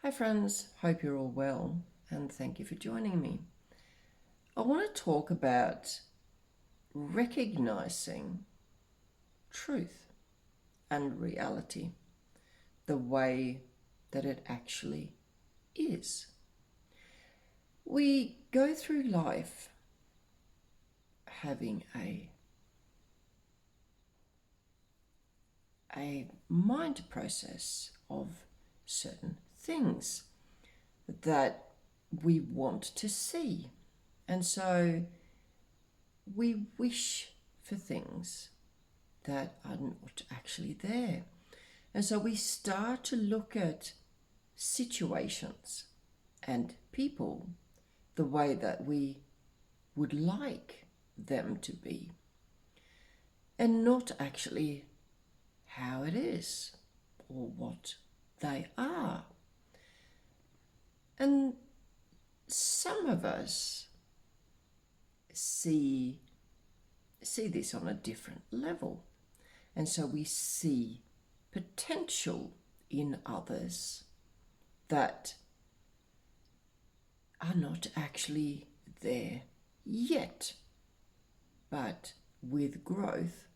Hi friends, hope you're all well and thank you for joining me. I want to talk about recognizing truth and reality the way that it actually is. We go through life having a mind process of certain things that we want to see. And so we wish for things that are not actually there. And so we start to look at situations and people the way that we would like them to be, and not actually how it is or what they are. And some of us see this on a different level. And so we see potential in others that are not actually there yet, but with growth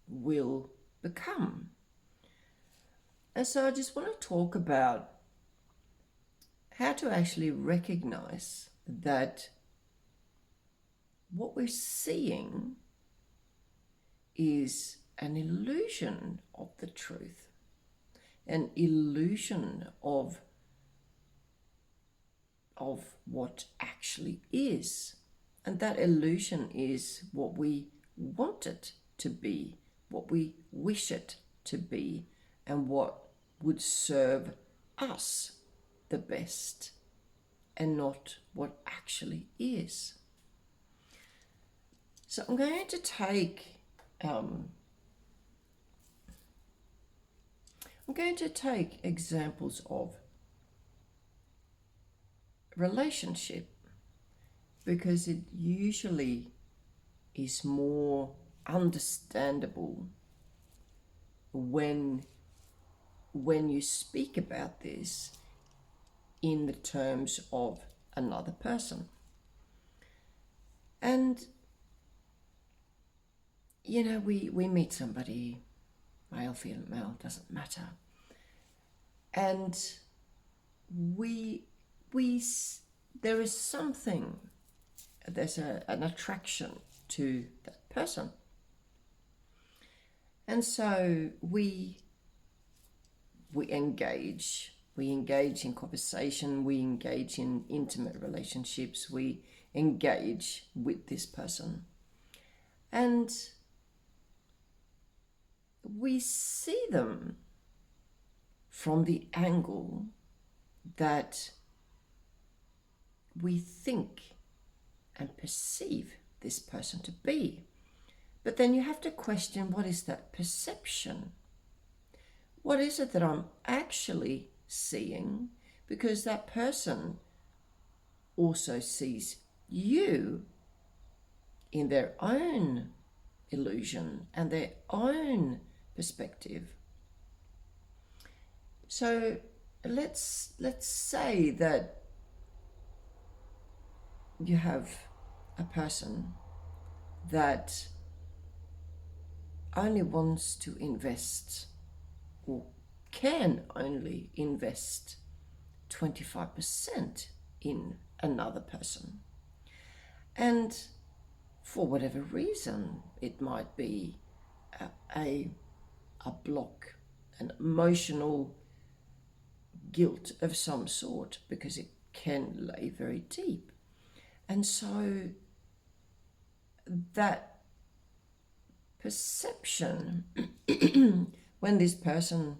will become. And so I just want to talk about how to actually recognize that what we're seeing is an illusion of the truth, an illusion of what actually is. And that illusion is what we want it to be, what we wish it to be, and what would serve us the best, and not what actually is. So I'm going to take examples of relationship, because it usually is more understandable when you speak about this in the terms of another person. And we meet somebody, male, female, doesn't matter, and there is something, there's an attraction to that person, and so we engage in conversation, we engage in intimate relationships, we engage with this person, and we see them from the angle that we think and perceive this person to be. But then you have to question, what is that perception? What is it that I'm actually seeing? Because that person also sees you in their own illusion and their own perspective. So let's say that you have a person that only wants to invest, or can only invest 25% in another person. And for whatever reason, it might be a block, an emotional guilt of some sort, because it can lay very deep. And so that perception, when this person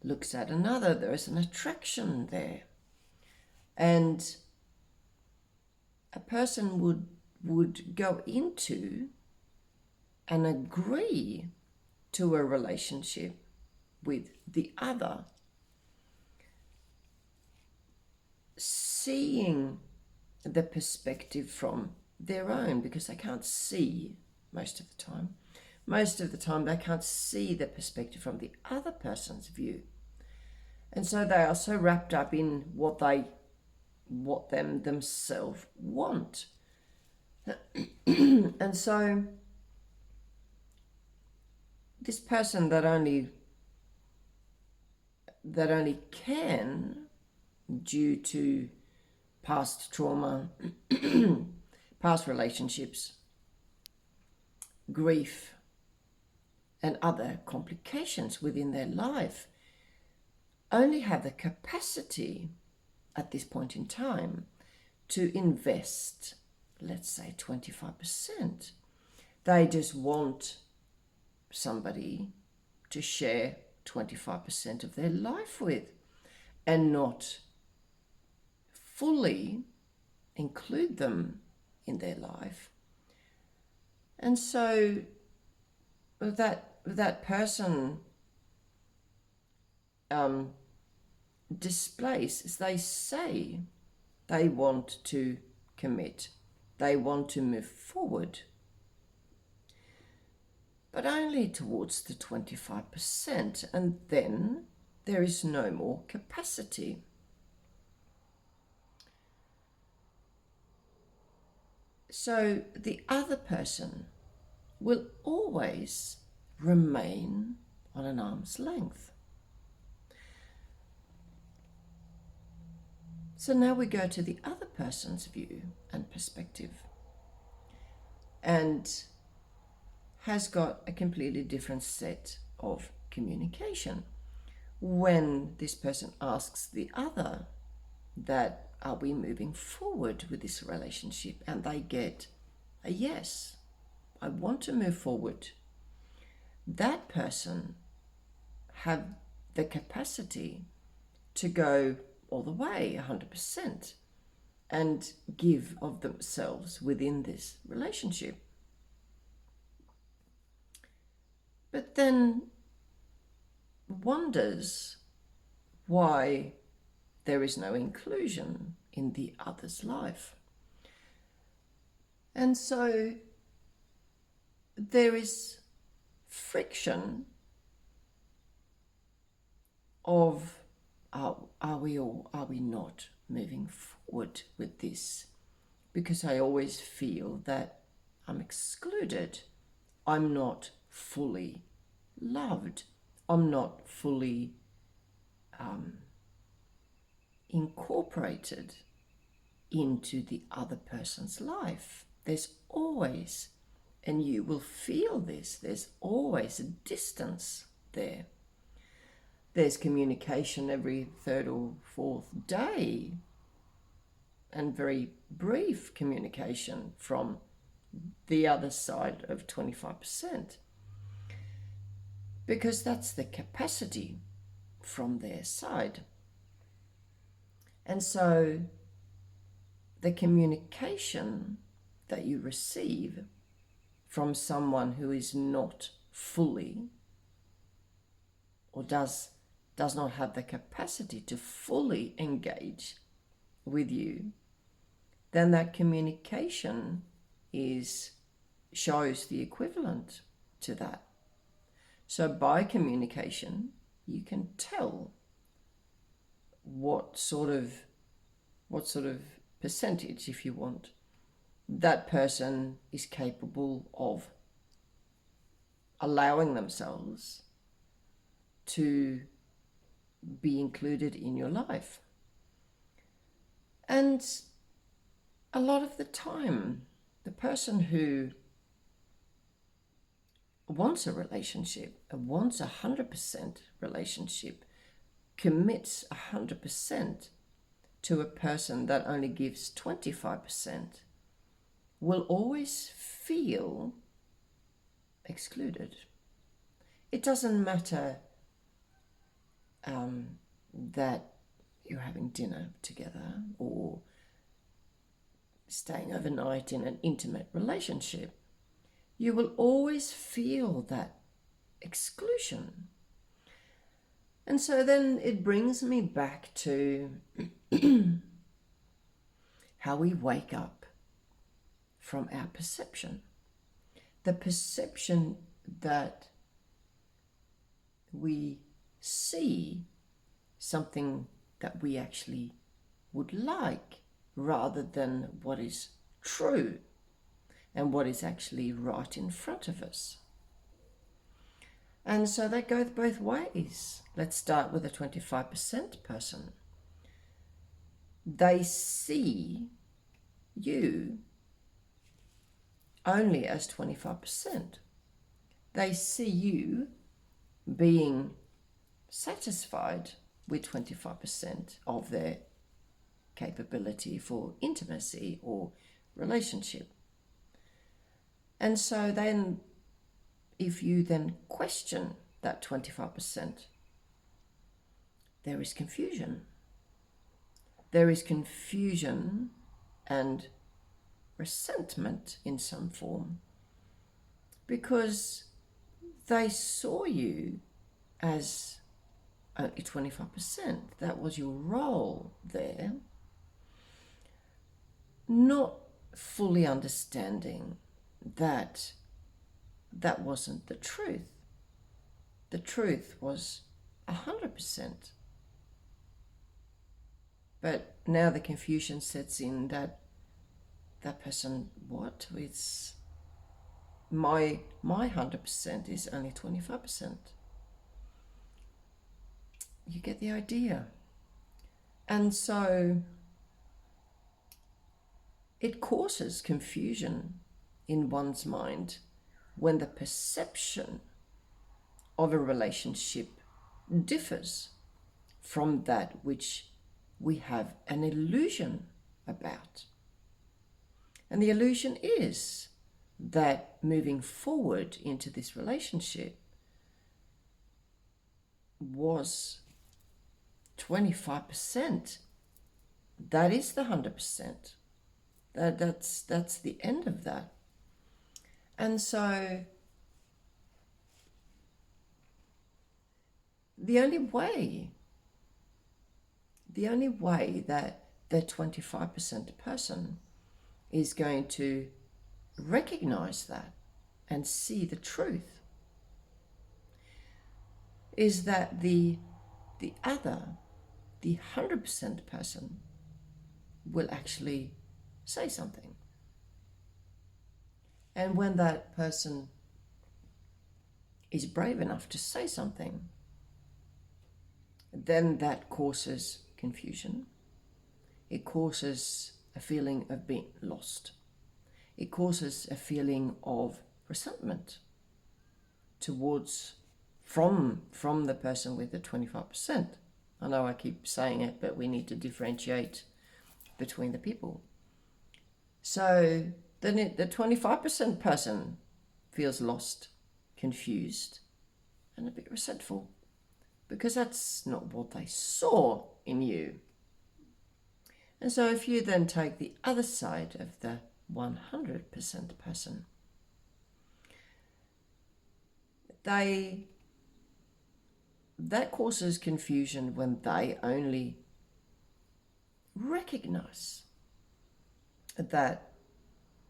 looks at another, there is an attraction there. And a person would go into and agree to a relationship with the other, seeing the perspective from their own, because they can't see most of the time. Most of the time they can't see the perspective from the other person's view. And so they are so wrapped up in what themselves want. And so this person that only can, due to past trauma, past relationships, grief, and other complications within their life, only have the capacity at this point in time to invest, let's say 25%. They just want somebody to share 25% of their life with and not fully include them in their life. And so that person displays, as they say, they want to commit, they want to move forward, but only towards the 25%, and then there is no more capacity. So the other person will always remain on an arm's length. So now we go to the other person's view and perspective, and has got a completely different set of communication. When this person asks the other that, are we moving forward with this relationship? And they get a yes, I want to move forward. That person have the capacity to go all the way, 100%, and give of themselves within this relationship. But then wonders why there is no inclusion in the other's life. And so there is friction of are we or are we not moving forward with this? Because I always feel that I'm excluded. I'm not fully loved. I'm not fully incorporated into the other person's life. There's always, and you will feel this, there's always a distance there. There's communication every third or fourth day, and very brief communication from the other side of 25%, because that's the capacity from their side. And so the communication that you receive from someone who is not fully, or does not have the capacity to fully engage with you, then that communication shows the equivalent to that. So by communication, you can tell what sort of percentage, if you want, that person is capable of allowing themselves to be included in your life. And a lot of the time, the person who wants a relationship, wants 100% relationship, commits 100% to a person that only gives 25%, will always feel excluded. It doesn't matter that you're having dinner together or staying overnight in an intimate relationship. You will always feel that exclusion. And so then it brings me back to how we wake up from our perception. The perception that we see something that we actually would like, rather than what is true and what is actually right in front of us. And so that goes both ways. Let's start with the 25% person. They see you only as 25%. They see you being satisfied with 25% of their capability for intimacy or relationship. And so then, if you then question that 25%, there is confusion. There is confusion and resentment in some form, because they saw you as only 25%. That was your role there. Not fully understanding that that wasn't the truth. The truth was 100%. But now the confusion sets in that that person, what? It's my 100% is only 25%. You get the idea. And so it causes confusion in one's mind when the perception of a relationship differs from that which we have an illusion about. And the illusion is that moving forward into this relationship was 25%. That is the 100%. That's the end of that. And so the only way that the 25% person is going to recognize that and see the truth is that the other, the 100% person, will actually say something. And when that person is brave enough to say something, then that causes confusion. It causes a feeling of being lost. It causes a feeling of resentment towards from the person with the 25%. I know I keep saying it, but we need to differentiate between the people. So then the 25% person feels lost, confused, and a bit resentful, because that's not what they saw in you. And so if you then take the other side of the 100% person, that causes confusion when they only recognize that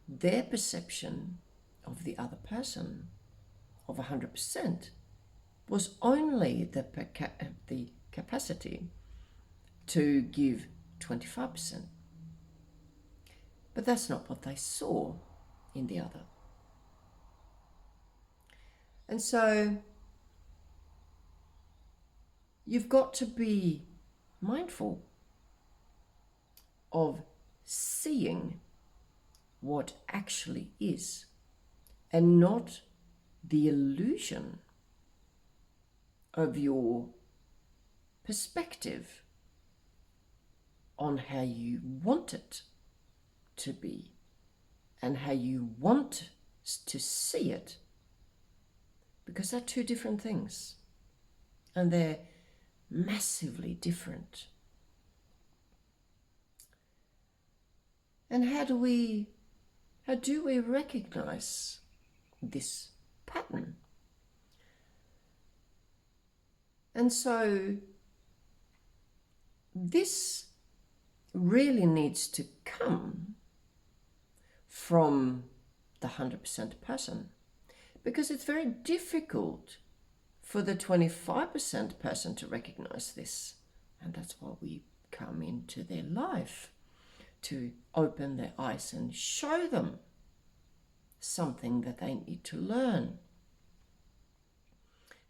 their perception of the other person of 100% was only the capacity to give 25%. But that's not what they saw in the other. And so you've got to be mindful of seeing what actually is, and not the illusion of your perspective on how you want it to be and how you want to see it, because they're two different things and they're massively different. And how do we recognize this pattern? And so this really needs to come from the 100% person, because it's very difficult for the 25% person to recognize this And that's why we come into their life, to open their eyes and show them something that they need to learn.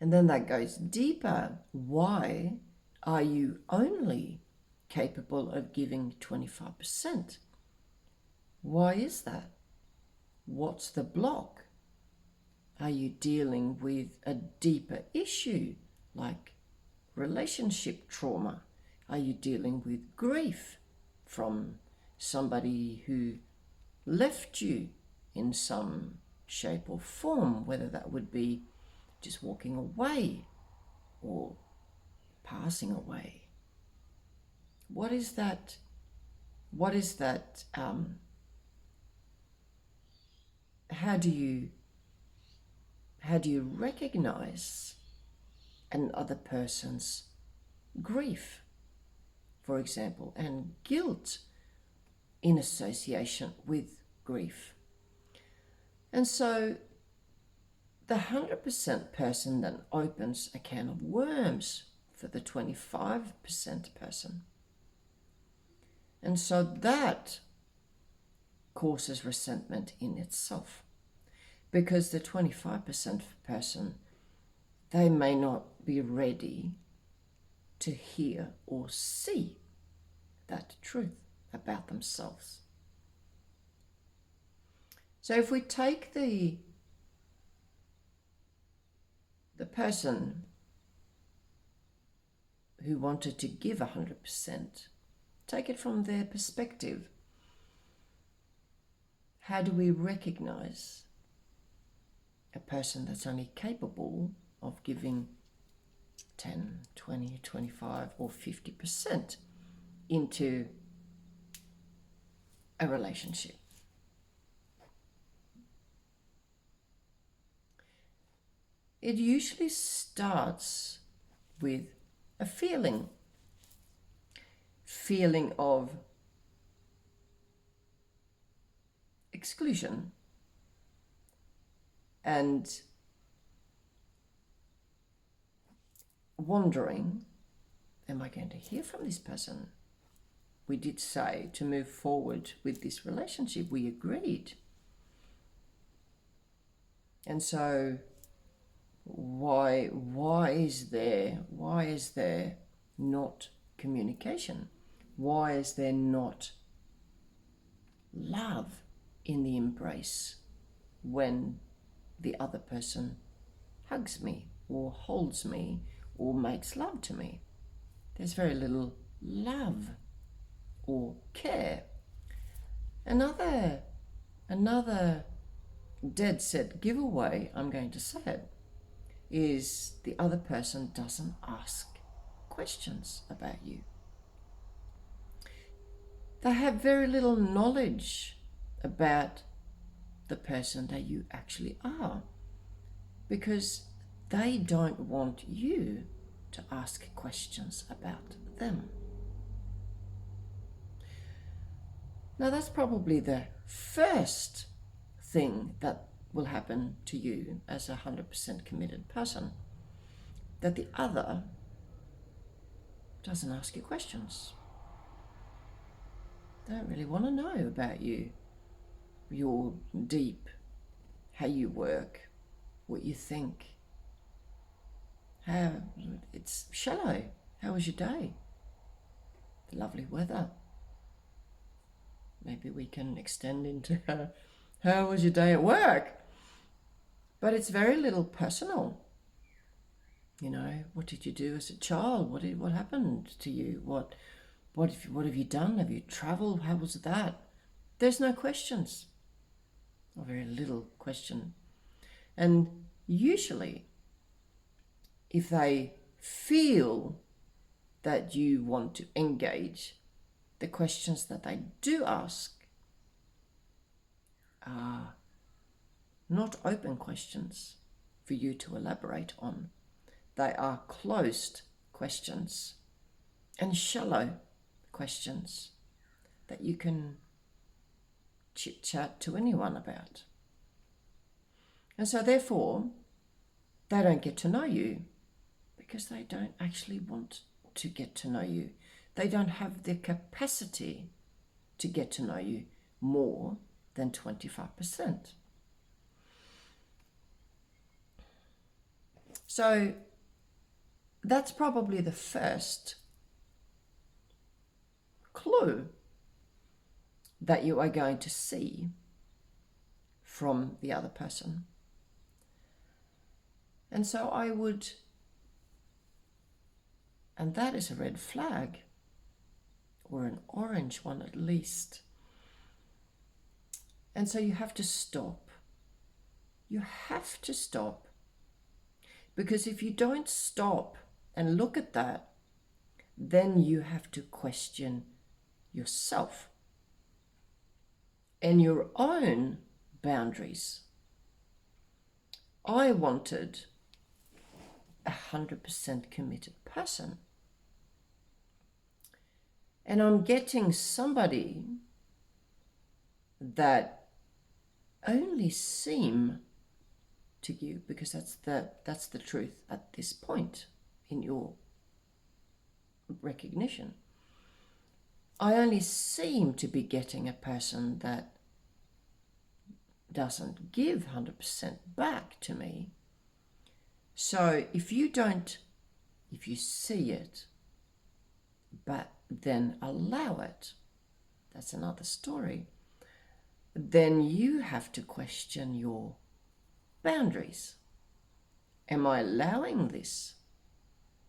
And then that goes deeper. Why are you only capable of giving 25%? Why is that? What's the block? Are you dealing with a deeper issue like relationship trauma? Are you dealing with grief from somebody who left you in some shape or form, whether that would be just walking away or passing away? What is that? How do you recognize another person's grief, for example, and guilt in association with grief? And so the 100% person then opens a can of worms for the 25% person. And so that causes resentment in itself, because the 25% person, they may not be ready to hear or see that truth about themselves. So if we take the person who wanted to give 100%, take it from their perspective. How do we recognize a person that's only capable of giving 10, 20, 25 or 50% into a relationship? It usually starts with a feeling of exclusion and wondering, am I going to hear from this person? We did say to move forward with this relationship, we agreed. And so why is there not communication? Why is there not love in the embrace when the other person hugs me or holds me or makes love to me? There's very little love or care. Another dead set giveaway, I'm going to say it, is the other person doesn't ask questions about you. They have very little knowledge about the person that you actually are, because they don't want you to ask questions about them. Now that's probably the first thing that will happen to you as a 100% committed person, that the other doesn't ask you questions. They don't really want to know about you, your deep, how you work, what you think. It's shallow. How was your day? The lovely weather. Maybe we can extend into how was your day at work? But it's very little personal. You know, what did you do as a child? What happened to you? What have you done? Have you traveled? How was that? There's no questions, or very little question. And usually, if they feel that you want to engage, the questions that they do ask are not open questions for you to elaborate on. They are closed questions and shallow questions that you can chit-chat to anyone about. And so therefore, they don't get to know you because they don't actually want to get to know you. They don't have the capacity to get to know you more than 25%. So that's probably the first clue that you are going to see from the other person. And so I would, and that is a red flag, or an orange one at least. And so you have to stop. You have to stop. Because if you don't stop and look at that, then you have to question yourself and your own boundaries. I wanted a 100% committed person. And I'm getting somebody that only seem to you, because that's the truth at this point in your recognition. I only seem to be getting a person that doesn't give 100% back to me. So if you see it, but then allow it, that's another story. Then you have to question your boundaries. Am I allowing this?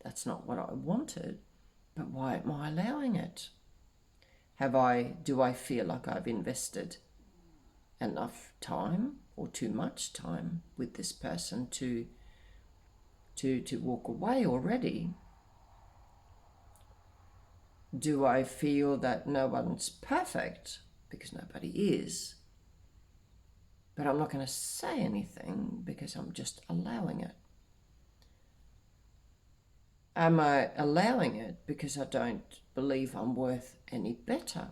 That's not what I wanted, but why am I allowing it? Do I feel like I've invested enough time or too much time with this person to walk away already? Do I feel that no one's perfect? Because nobody is. But I'm not going to say anything because I'm just allowing it. Am I allowing it because I don't believe I'm worth any better?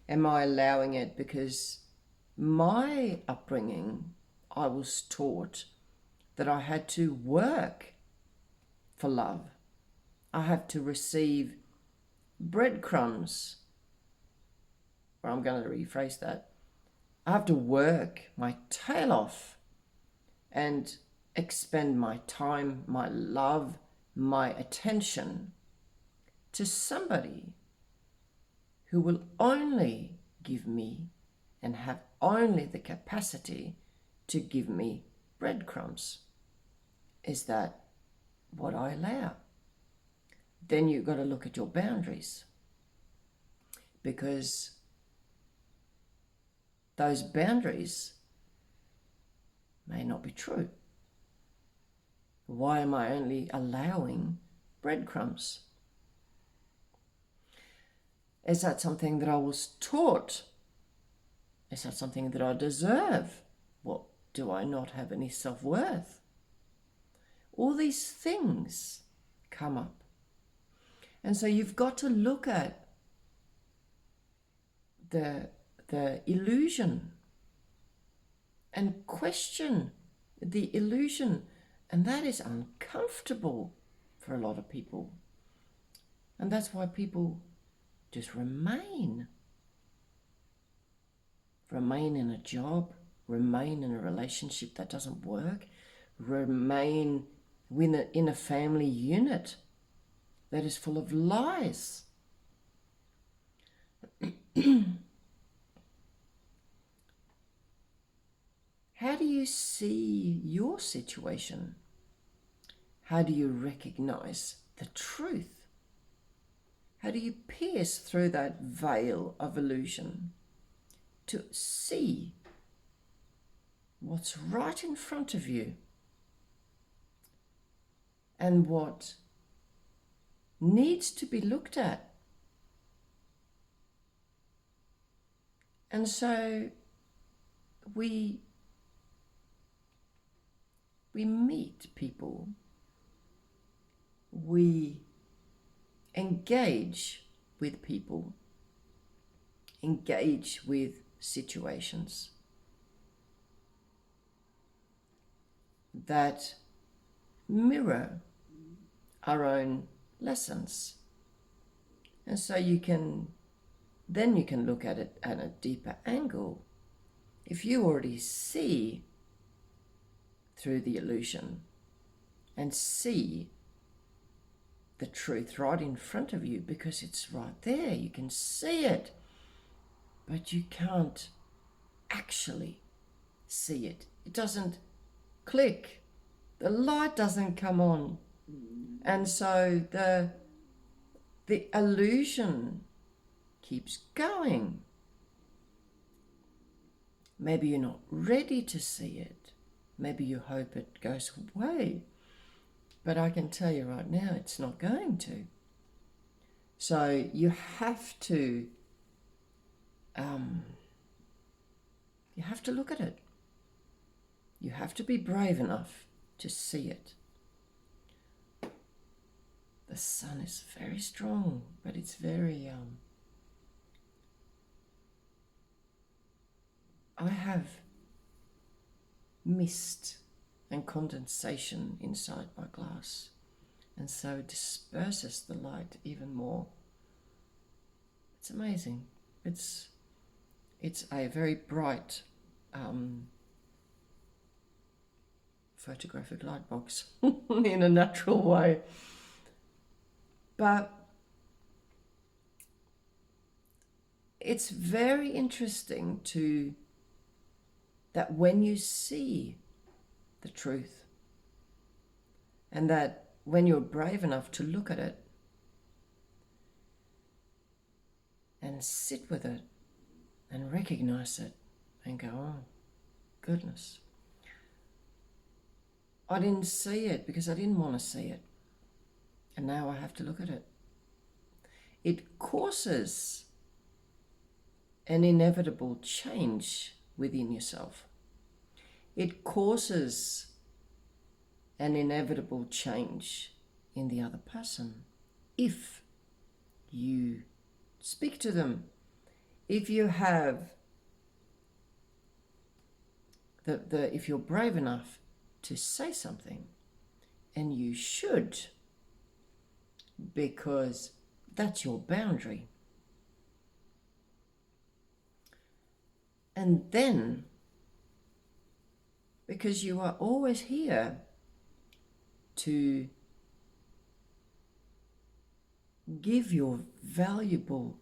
Am I allowing it because my upbringing, I was taught that I had to work for love. I have to receive breadcrumbs. Or I'm going to rephrase that. I have to work my tail off and expend my time, my love, my attention to somebody who will only give me and have only the capacity to give me breadcrumbs. Is that what I allow? Then you've got to look at your boundaries, because those boundaries may not be true. Why am I only allowing breadcrumbs? Is that something that I was taught? Is that something that I deserve? What, do I not have any self-worth? All these things come up. And so you've got to look at the illusion and question the illusion. And that is uncomfortable for a lot of people. And that's why people just remain in a job, remain in a relationship that doesn't work, remain in a family unit that is full of lies. How do you see your situation? How do you recognize the truth? How do you pierce through that veil of illusion to see what's right in front of you and what needs to be looked at? And so we meet people, we engage with people, engage with situations that mirror our own lessons. And so you can look at it at a deeper angle. If you already see through the illusion and see the truth right in front of you, because it's right there, you can see it, but you can't actually see it. It doesn't click. The light doesn't come on. And so the illusion keeps going. Maybe you're not ready to see it. Maybe you hope it goes away. But I can tell you right now, it's not going to. So you have to look at it. You have to be brave enough to see it. The sun is very strong, but it's very I have mist and condensation inside my glass, and so it disperses the light even more. It's amazing. It's a very bright photographic light box in a natural way. But it's very interesting that when you see the truth, and that when you're brave enough to look at it and sit with it and recognize it and go, oh, goodness, I didn't see it because I didn't want to see it. And now I have to look at it. It causes an inevitable change within yourself. It causes an inevitable change in the other person if you speak to them. If you have if you're brave enough to say something, and you should, because that's your boundary. And then, because you are always here to give your valuable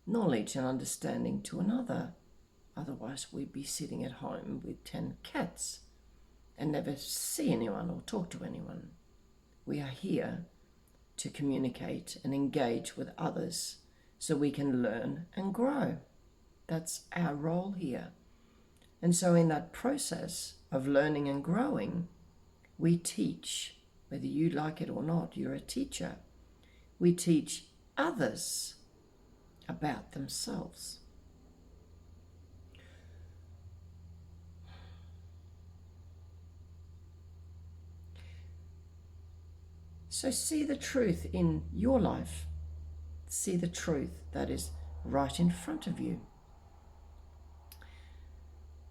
knowledge and understanding to another. Otherwise, we'd be sitting at home with 10 cats and never see anyone or talk to anyone. We are here to communicate and engage with others so we can learn and grow. That's our role here. And so in that process of learning and growing, we teach, whether you like it or not, you're a teacher. We teach others about themselves. So see the truth in your life. See the truth that is right in front of you.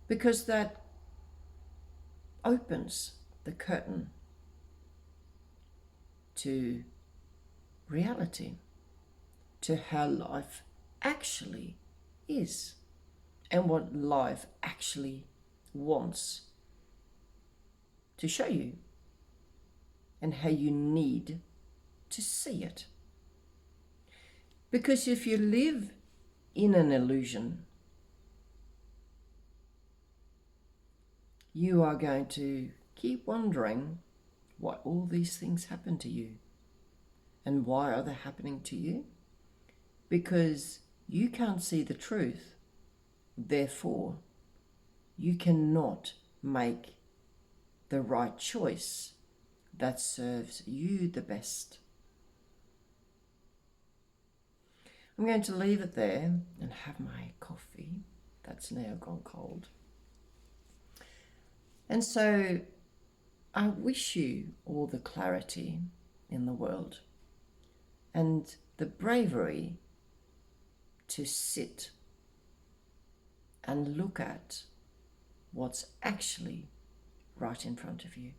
Because that opens the curtain to reality, to how life actually is and what life actually wants to show you, and how you need to see it. Because if you live in an illusion, you are going to keep wondering why all these things happen to you. And why are they happening to you? Because you can't see the truth. Therefore, you cannot make the right choice that serves you the best. I'm going to leave it there and have my coffee. That's now gone cold. And so I wish you all the clarity in the world and the bravery to sit and look at what's actually right in front of you.